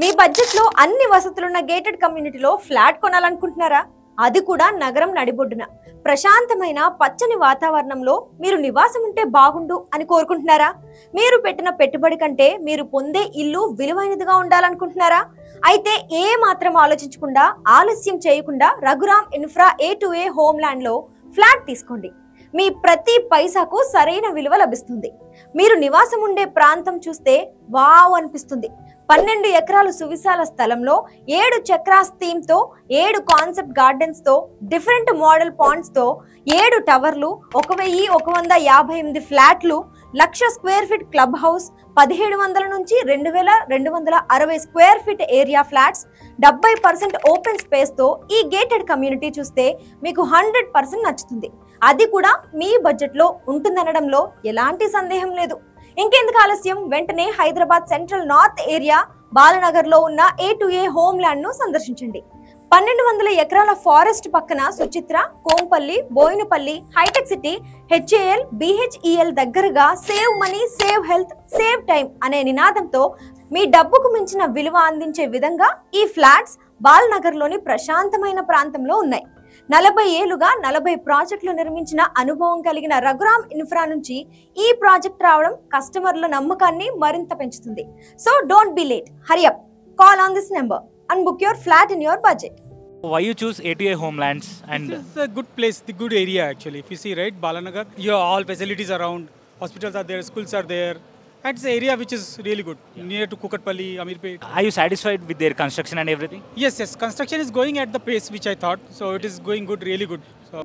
మీ బడ్జెట్లో అన్ని వసతులున్న గేటెడ్ కమ్యూనిటీలో ఫ్లాట్ కొనాలనుకుంటున్నారా? అది కూడా నగరం నడిబొడ్డున ప్రశాంతమైన పచ్చని వాతావరణంలో మీరు నివాసం ఉంటే బాగుండు అని కోరుకుంటున్నారా? మీరు పెట్టిన పెట్టుబడి కంటే మీరు పొందే ఇల్లు విలువైనదిగా ఉండాలనుకుంటున్నారా? అయితే ఏ మాత్రం ఆలోచించకుండా, ఆలస్యం చేయకుండా Raghuram infra A2A home land లో ఫ్లాట్ తీసుకోండి. మీ ప్రతి పైసాకు సరైన విలువ లభిస్తుంది. మీరు నివాసం ఉండే ప్రాంతం చూస్తే వావ్ అనిపిస్తుంది. 12 ఎకరాల సువిశాల స్థలంలో 7 చక్రాస్ థీమ్ తో 7 కాన్సెప్ట్ గార్డెన్స్ తో డిఫరెంట్ మోడల్ పాండ్స్ తో 7 టవర్లు, 1158 ఫ్లాట్లు, 1,00,000 స్క్వేర్ ఫీట్ క్లబ్ హౌస్, 1700 నుంచి 2260 square feet area flats, 70% open space తో ఈ గేటెడ్ కమ్యూనిటీ చూస్తే మీకు 100% నచ్చుతుంది. అది కూడా మీ బడ్జెట్ లో ఉంటుందనడంలో ఎలాంటి సందేహం లేదు. ఇంకెందుకు ఆలస్యం, వెంటనే Hyderabad central north area Balanagar లో ఉన్న A2A హోమ్ ల్యాండ్ ను సందర్శించండి. 1200 ఎకరాల ఫారెస్ట్ పక్కన సుచిత్ర, కోంపల్లి, బోయినపల్లి, హైటెక్ సిటీ, HAL, BHEL దగ్గరగా save money, save health, save time అనే నినాదంతో మీ డబ్బుకు మించిన విలువ అందించే విధంగా ఈ ఫ్లాట్స్ బాలనగర్ లోని ప్రశాంతమైన ప్రాంతంలో ఉన్నాయి. 40 ఏళ్లుగా 40 ప్రాజెక్టులు నిర్మించిన అనుభవం కలిగిన రఘురామ్ ఇన్ఫ్రా నుంచి ఈ ప్రాజెక్ట్ రావడం కస్టమర్ల నమ్మకాన్ని మరింత పెంచుతుంది. So don't be late, hurry up, call on this number and book your flat in your budget. Why you choose A2A Homelands? And this is a good place, the good area actually. If you see, right, Balanagar, you have all facilities around, hospitals are there, schools are there. It's an area which is really good, near to Kukatpalli, Amirpet. Are you satisfied with their construction and everything? Yes, construction is going at the pace which I thought, so it is going good, really good. So